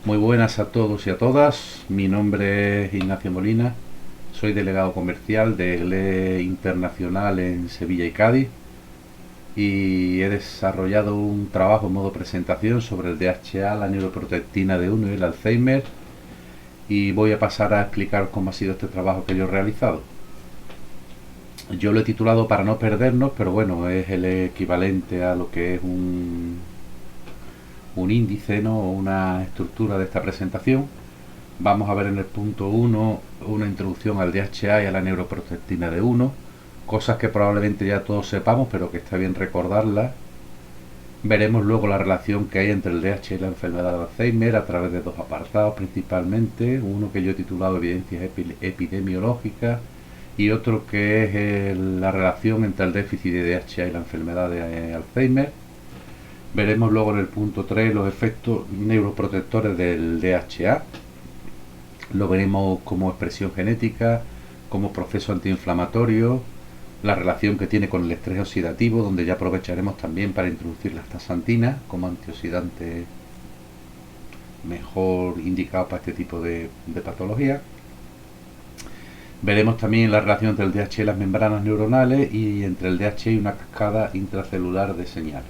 Muy buenas a todos y a todas. Mi nombre es Ignacio Molina. Soy delegado comercial de GLE Internacional en Sevilla y Cádiz y he desarrollado un trabajo en modo presentación sobre el DHA, la neuroprotectina de uno y el Alzheimer, y voy a pasar a explicar cómo ha sido este trabajo que yo he realizado. Yo lo he titulado Para no perdernos, pero bueno, es el equivalente a lo que es un índice, ¿no? O una estructura de esta presentación. Vamos a ver en el punto 1 una introducción al DHA y a la neuroprotectina de uno, cosas que probablemente ya todos sepamos, pero que está bien recordarlas. Veremos luego la relación que hay entre el DHA y la enfermedad de Alzheimer a través de dos apartados principalmente, uno que yo he titulado Evidencias epidemiológicas y otro que es la relación entre el déficit de DHA y la enfermedad de Alzheimer. Veremos luego en el punto 3 los efectos neuroprotectores del DHA. Lo veremos como expresión genética, como proceso antiinflamatorio, la relación que tiene con el estrés oxidativo, donde ya aprovecharemos también para introducir la astaxantina como antioxidante mejor indicado para este tipo de patología. Veremos también la relación entre el DHA y las membranas neuronales y entre el DHA y una cascada intracelular de señales.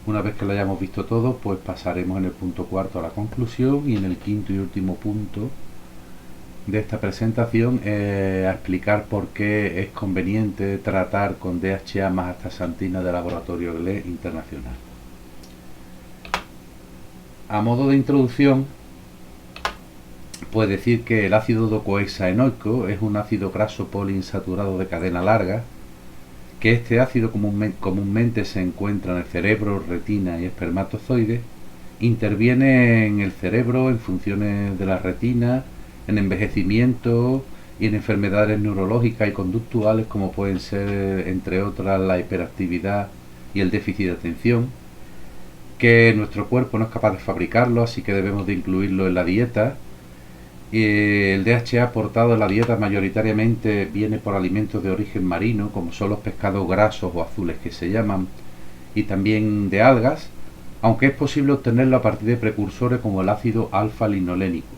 Una vez que lo hayamos visto todo, pues pasaremos en el punto cuarto a la conclusión y en el quinto y último punto de esta presentación a explicar por qué es conveniente tratar con DHA más astaxantina de laboratorio GLE internacional. A modo de introducción, pues decir que el ácido docohexaenoico es un ácido graso poliinsaturado de cadena larga, que este ácido comúnmente se encuentra en el cerebro, retina y espermatozoides, interviene en el cerebro en funciones de la retina, en envejecimiento y en enfermedades neurológicas y conductuales como pueden ser, entre otras, la hiperactividad y el déficit de atención, que nuestro cuerpo no es capaz de fabricarlo, así que debemos de incluirlo en la dieta. El DHA aportado en la dieta mayoritariamente viene por alimentos de origen marino, como son los pescados grasos o azules que se llaman, y también de algas, aunque es posible obtenerlo a partir de precursores como el ácido alfa-linolénico.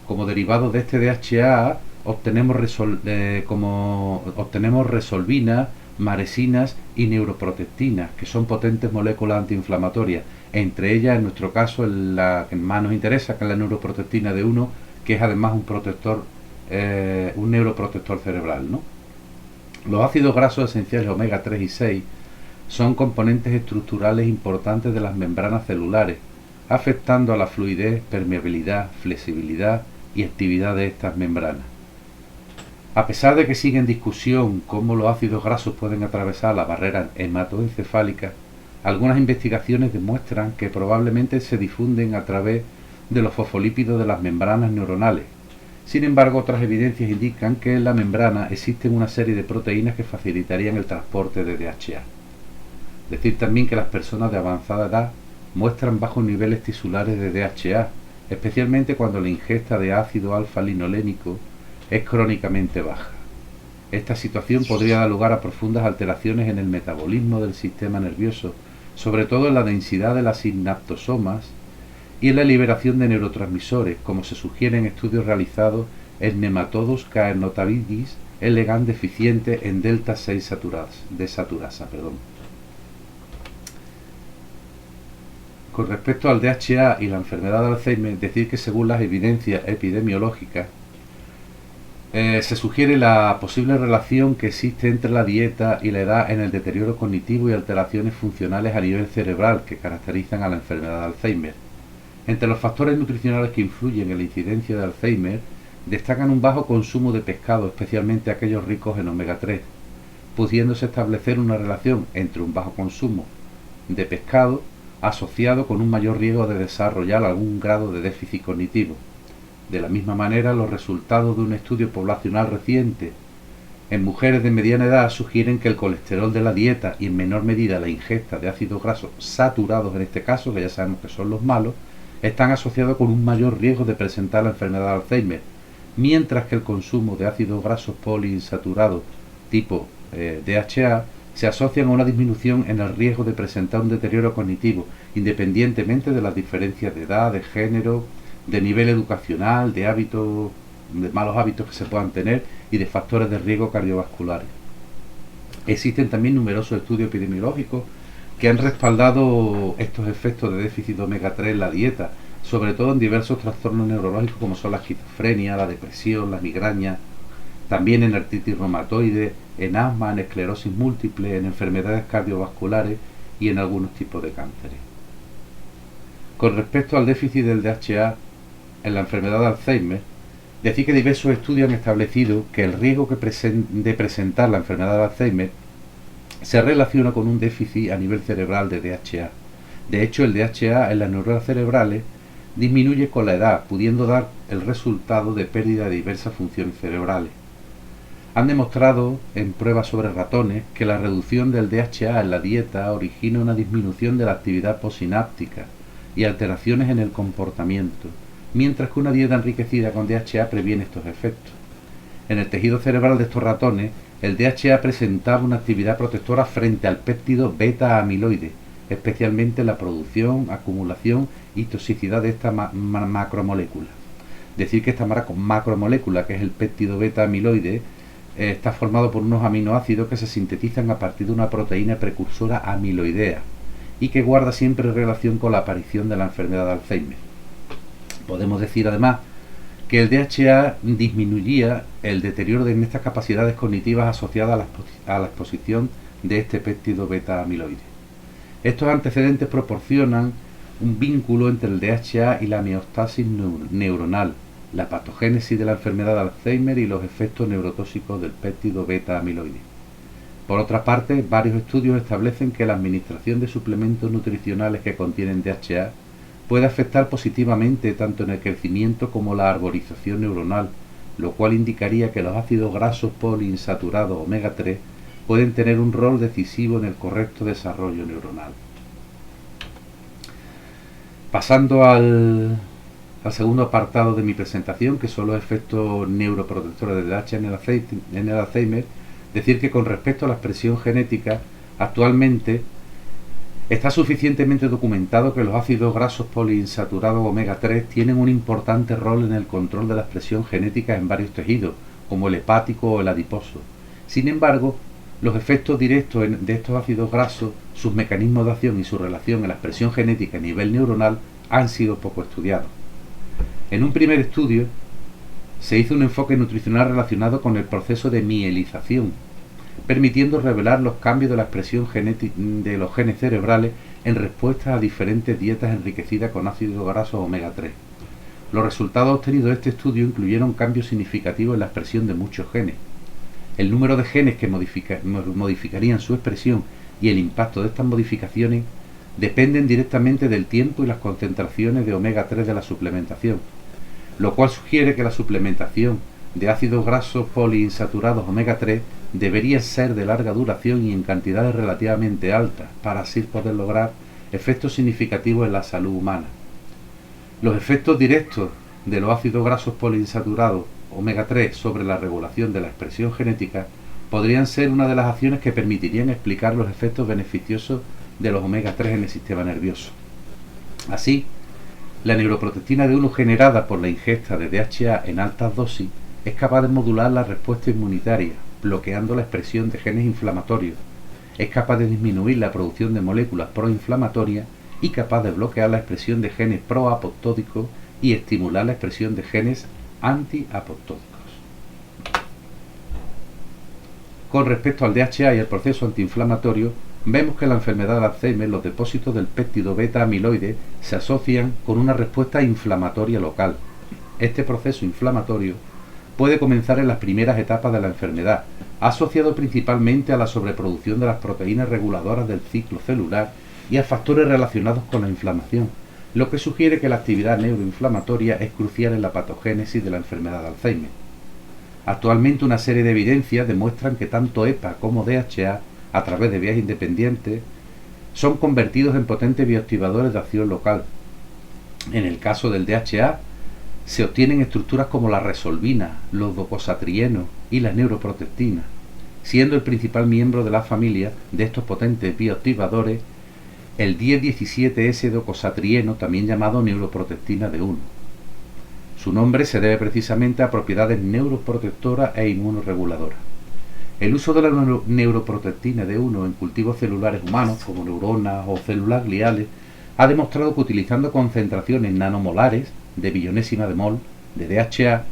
Como derivado de este DHA obtenemos resolvina, maresinas y neuroprotectinas, que son potentes moléculas antiinflamatorias, entre ellas en nuestro caso la que más nos interesa, que es la neuroprotectina de uno, que es además un protector, un neuroprotector cerebral, ¿no? Los ácidos grasos esenciales omega 3 y 6 son componentes estructurales importantes de las membranas celulares, afectando a la fluidez, permeabilidad, flexibilidad y actividad de estas membranas. A pesar de que sigue en discusión cómo los ácidos grasos pueden atravesar la barrera hematoencefálica, algunas investigaciones demuestran que probablemente se difunden a través de los fosfolípidos de las membranas neuronales. Sin embargo, otras evidencias indican que en la membrana existen una serie de proteínas que facilitarían el transporte de DHA. Decir también que las personas de avanzada edad muestran bajos niveles tisulares de DHA, especialmente cuando la ingesta de ácido alfa-linolénico es crónicamente baja. Esta situación podría dar lugar a profundas alteraciones en el metabolismo del sistema nervioso, sobre todo en la densidad de las sinaptosomas y en la liberación de neurotransmisores, como se sugiere en estudios realizados en Nematodos caernotabidis elegans deficientes en delta 6 desaturasa. Con respecto al DHA y la enfermedad de Alzheimer, decir que según las evidencias epidemiológicas, se sugiere la posible relación que existe entre la dieta y la edad en el deterioro cognitivo y alteraciones funcionales a nivel cerebral que caracterizan a la enfermedad de Alzheimer. Entre los factores nutricionales que influyen en la incidencia de Alzheimer destacan un bajo consumo de pescado, especialmente aquellos ricos en omega 3, pudiéndose establecer una relación entre un bajo consumo de pescado asociado con un mayor riesgo de desarrollar algún grado de déficit cognitivo. De la misma manera, los resultados de un estudio poblacional reciente en mujeres de mediana edad sugieren que el colesterol de la dieta y en menor medida la ingesta de ácidos grasos saturados, en este caso, que ya sabemos que son los malos, están asociados con un mayor riesgo de presentar la enfermedad de Alzheimer, mientras que el consumo de ácidos grasos poliinsaturados tipo DHA se asocian a una disminución en el riesgo de presentar un deterioro cognitivo, independientemente de las diferencias de edad, de género, de nivel educacional, de hábitos, de malos hábitos que se puedan tener y de factores de riesgo cardiovasculares. Existen también numerosos estudios epidemiológicos que han respaldado estos efectos de déficit de omega 3 en la dieta, sobre todo en diversos trastornos neurológicos como son la esquizofrenia, la depresión, la migraña, también en artritis reumatoide, en asma, en esclerosis múltiple, en enfermedades cardiovasculares y en algunos tipos de cánceres. Con respecto al déficit del DHA en la enfermedad de Alzheimer, decir que diversos estudios han establecido que el riesgo de presentar la enfermedad de Alzheimer se relaciona con un déficit a nivel cerebral de DHA. De hecho, el DHA en las neuronas cerebrales disminuye con la edad, pudiendo dar el resultado de pérdida de diversas funciones cerebrales. Han demostrado en pruebas sobre ratones que la reducción del DHA en la dieta origina una disminución de la actividad postsináptica y alteraciones en el comportamiento, mientras que una dieta enriquecida con DHA previene estos efectos. En el tejido cerebral de estos ratones, el DHA presentaba una actividad protectora frente al péptido beta-amiloide, especialmente la producción, acumulación y toxicidad de esta macromolécula. Decir que esta macromolécula, que es el péptido beta-amiloide, está formado por unos aminoácidos que se sintetizan a partir de una proteína precursora amiloidea y que guarda siempre relación con la aparición de la enfermedad de Alzheimer. Podemos decir además que el DHA disminuía el deterioro de estas capacidades cognitivas asociadas a la exposición de este péptido beta-amiloide. Estos antecedentes proporcionan un vínculo entre el DHA y la homeostasis neuronal, la patogénesis de la enfermedad de Alzheimer y los efectos neurotóxicos del péptido beta-amiloide. Por otra parte, varios estudios establecen que la administración de suplementos nutricionales que contienen DHA puede afectar positivamente tanto en el crecimiento como la arborización neuronal, lo cual indicaría que los ácidos grasos poliinsaturados omega 3 pueden tener un rol decisivo en el correcto desarrollo neuronal. Pasando al segundo apartado de mi presentación, que son los efectos neuroprotectores de DHA en el Alzheimer, decir que con respecto a la expresión genética, actualmente está suficientemente documentado que los ácidos grasos poliinsaturados omega 3 tienen un importante rol en el control de la expresión genética en varios tejidos, como el hepático o el adiposo. Sin embargo, los efectos directos de estos ácidos grasos, sus mecanismos de acción y su relación en la expresión genética a nivel neuronal han sido poco estudiados. En un primer estudio se hizo un enfoque nutricional relacionado con el proceso de mielinización, permitiendo revelar los cambios de la expresión de los genes cerebrales en respuesta a diferentes dietas enriquecidas con ácidos grasos omega 3. Los resultados obtenidos de este estudio incluyeron cambios significativos en la expresión de muchos genes. El número de genes que modificarían su expresión y el impacto de estas modificaciones dependen directamente del tiempo y las concentraciones de omega 3 de la suplementación, lo cual sugiere que la suplementación de ácidos grasos poliinsaturados omega 3 debería ser de larga duración y en cantidades relativamente altas para así poder lograr efectos significativos en la salud humana. Los efectos directos de los ácidos grasos poliinsaturados omega 3 sobre la regulación de la expresión genética podrían ser una de las acciones que permitirían explicar los efectos beneficiosos de los omega 3 en el sistema nervioso. Así, la neuroprotectina D1 generada por la ingesta de DHA en altas dosis es capaz de modular la respuesta inmunitaria, bloqueando la expresión de genes inflamatorios, es capaz de disminuir la producción de moléculas proinflamatorias y capaz de bloquear la expresión de genes proapoptóticos y estimular la expresión de genes antiapoptóticos. Con respecto al DHA y el proceso antiinflamatorio, vemos que en la enfermedad de Alzheimer los depósitos del péptido beta-amiloide se asocian con una respuesta inflamatoria local. Este proceso inflamatorio puede comenzar en las primeras etapas de la enfermedad, asociado principalmente a la sobreproducción de las proteínas reguladoras del ciclo celular y a factores relacionados con la inflamación, lo que sugiere que la actividad neuroinflamatoria es crucial en la patogénesis de la enfermedad de Alzheimer. Actualmente una serie de evidencias demuestran que tanto EPA como DHA, a través de vías independientes, son convertidos en potentes bioactivadores de acción local. En el caso del DHA, se obtienen estructuras como la resolvina, los docosatrienos y la neuroprotectina, siendo el principal miembro de la familia de estos potentes bioactivadores el 10-17S-docosatrieno, también llamado neuroprotectina D1. Su nombre se debe precisamente a propiedades neuroprotectoras e inmunoreguladoras. El uso de la neuroprotectina D1 en cultivos celulares humanos, como neuronas o células gliales, ha demostrado que utilizando concentraciones nanomolares de billonésima de mol de DHA,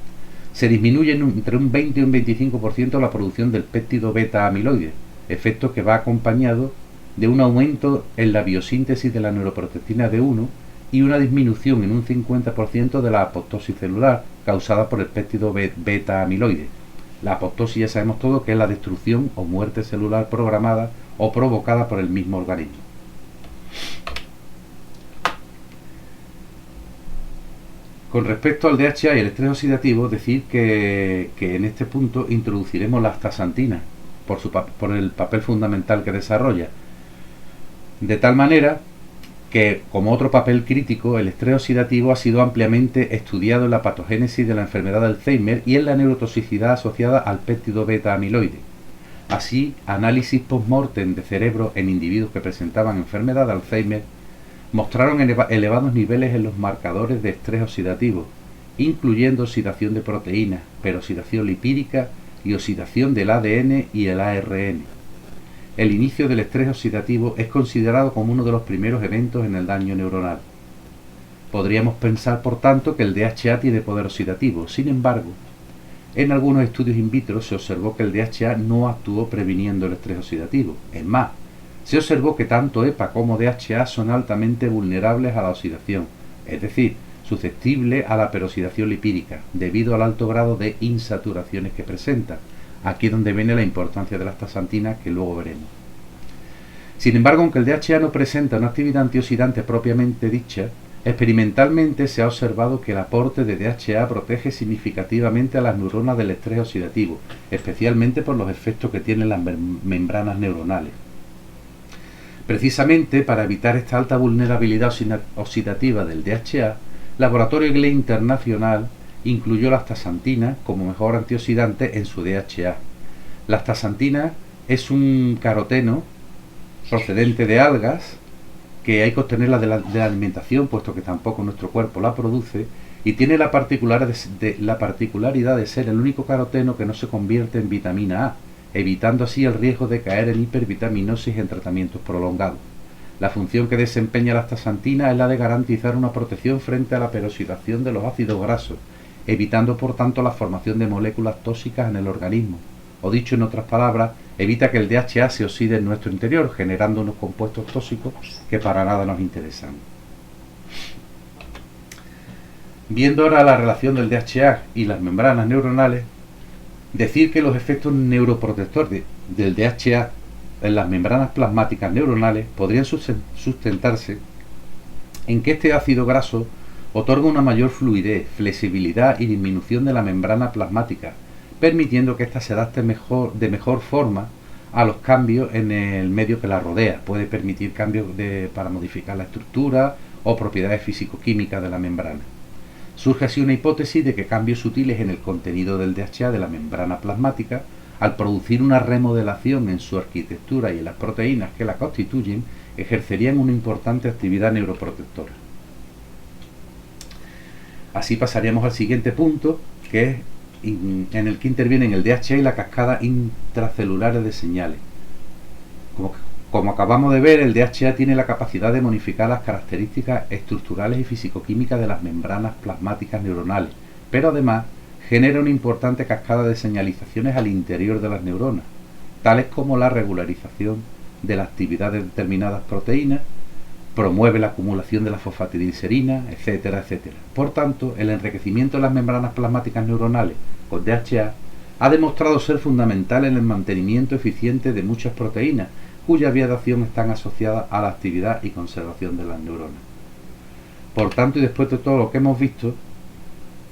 se disminuye entre un 20 y un 25% la producción del péptido beta amiloide, efecto que va acompañado de un aumento en la biosíntesis de la neuroprotectina D1 y una disminución en un 50% de la apoptosis celular causada por el péptido beta amiloide. La apoptosis ya sabemos todo que es la destrucción o muerte celular programada o provocada por el mismo organismo. Con respecto al DHA y el estrés oxidativo, decir que en este punto introduciremos la astaxantina por el papel fundamental que desarrolla, de tal manera que, como otro papel crítico, el estrés oxidativo ha sido ampliamente estudiado en la patogénesis de la enfermedad de Alzheimer y en la neurotoxicidad asociada al péptido beta amiloide. Así, análisis post-mortem de cerebro en individuos que presentaban enfermedad de Alzheimer mostraron elevados niveles en los marcadores de estrés oxidativo, incluyendo oxidación de proteínas, peroxidación lipídica y oxidación del ADN y el ARN. El inicio del estrés oxidativo es considerado como uno de los primeros eventos en el daño neuronal. Podríamos pensar, por tanto, que el DHA tiene poder oxidativo. Sin embargo, en algunos estudios in vitro se observó que el DHA no actuó previniendo el estrés oxidativo. Es más, se observó que tanto EPA como DHA son altamente vulnerables a la oxidación, es decir, susceptibles a la peroxidación lipídica, debido al alto grado de insaturaciones que presenta. Aquí es donde viene la importancia de la astaxantina, que luego veremos. Sin embargo, aunque el DHA no presenta una actividad antioxidante propiamente dicha, experimentalmente se ha observado que el aporte de DHA protege significativamente a las neuronas del estrés oxidativo, especialmente por los efectos que tienen las membranas neuronales. Precisamente para evitar esta alta vulnerabilidad oxidativa del DHA, Laboratorio Glé Internacional incluyó la astaxantina como mejor antioxidante en su DHA. La astaxantina es un caroteno procedente de algas que hay que obtenerla de la alimentación, puesto que tampoco nuestro cuerpo la produce, y tiene la particularidad de ser el único caroteno que no se convierte en vitamina A, evitando así el riesgo de caer en hipervitaminosis en tratamientos prolongados. La función que desempeña la astaxantina es la de garantizar una protección frente a la peroxidación de los ácidos grasos, evitando por tanto la formación de moléculas tóxicas en el organismo, o dicho en otras palabras, evita que el DHA se oxide en nuestro interior, generando unos compuestos tóxicos que para nada nos interesan. Viendo ahora la relación del DHA y las membranas neuronales, decir que los efectos neuroprotectores del DHA en las membranas plasmáticas neuronales podrían sustentarse en que este ácido graso otorga una mayor fluidez, flexibilidad y disminución de la membrana plasmática, permitiendo que ésta se adapte de mejor forma a los cambios en el medio que la rodea. Puede permitir cambios para modificar la estructura o propiedades físico-químicas de la membrana. Surge así una hipótesis de que cambios sutiles en el contenido del DHA de la membrana plasmática, al producir una remodelación en su arquitectura y en las proteínas que la constituyen, ejercerían una importante actividad neuroprotectora. Así pasaríamos al siguiente punto, que es en el que intervienen el DHA y la cascada intracelular de señales. Como acabamos de ver, el DHA tiene la capacidad de modificar las características estructurales y fisicoquímicas de las membranas plasmáticas neuronales, pero además genera una importante cascada de señalizaciones al interior de las neuronas, tales como la regularización de la actividad de determinadas proteínas, promueve la acumulación de la fosfatidilcerina, etcétera, etcétera. Por tanto, el enriquecimiento de las membranas plasmáticas neuronales con DHA ha demostrado ser fundamental en el mantenimiento eficiente de muchas proteínas, cuya vía de acción están asociadas a la actividad y conservación de las neuronas. Por tanto, y después de todo lo que hemos visto,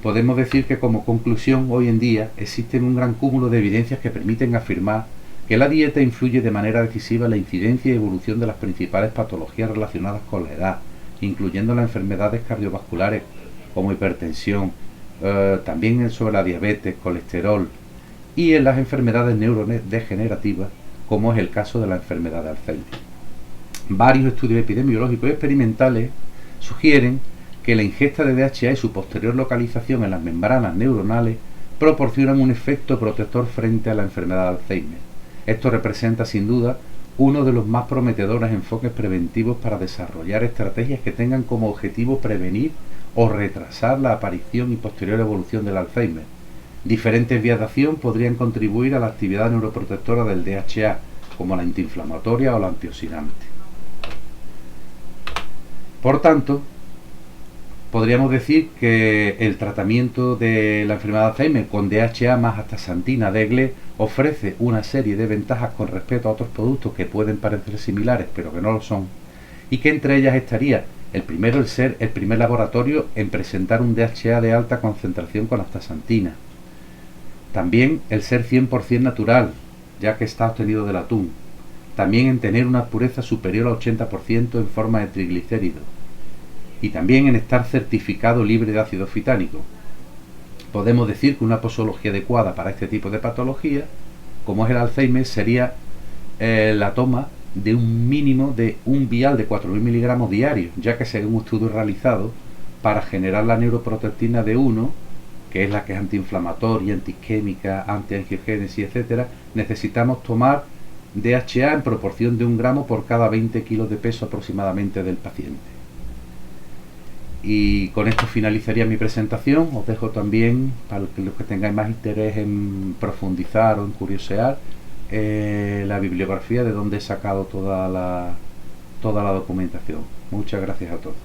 podemos decir que como conclusión hoy en día existen un gran cúmulo de evidencias que permiten afirmar que la dieta influye de manera decisiva en la incidencia y evolución de las principales patologías relacionadas con la edad, incluyendo las enfermedades cardiovasculares como hipertensión, también sobre la diabetes, colesterol, y en las enfermedades neurodegenerativas, como es el caso de la enfermedad de Alzheimer. Varios estudios epidemiológicos y experimentales sugieren que la ingesta de DHA y su posterior localización en las membranas neuronales proporcionan un efecto protector frente a la enfermedad de Alzheimer. Esto representa sin duda uno de los más prometedores enfoques preventivos para desarrollar estrategias que tengan como objetivo prevenir o retrasar la aparición y posterior evolución del Alzheimer. Diferentes vías de acción podrían contribuir a la actividad neuroprotectora del DHA, como la antiinflamatoria o la antioxidante. Por tanto, podríamos decir que el tratamiento de la enfermedad de Alzheimer con DHA más astaxantina de EGLE ofrece una serie de ventajas con respecto a otros productos que pueden parecer similares pero que no lo son, y que entre ellas estaría el primero, el ser el primer laboratorio en presentar un DHA de alta concentración con astaxantina. También el ser 100% natural, ya que está obtenido del atún. También en tener una pureza superior al 80% en forma de triglicéridos. Y también en estar certificado libre de ácido fitánico. Podemos decir que una posología adecuada para este tipo de patología, como es el Alzheimer, sería la toma de un mínimo de un vial de 4.000 miligramos diarios, ya que según un estudio realizado, para generar la neuroprotectina D1, que es la que es antiinflamatoria, antiisquémica, antiangiogénesis, etc., necesitamos tomar DHA en proporción de 1 gramo por cada 20 kilos de peso aproximadamente del paciente. Y con esto finalizaría mi presentación. Os dejo también, para los que tengáis más interés en profundizar o en curiosear, la bibliografía de donde he sacado toda la documentación. Muchas gracias a todos.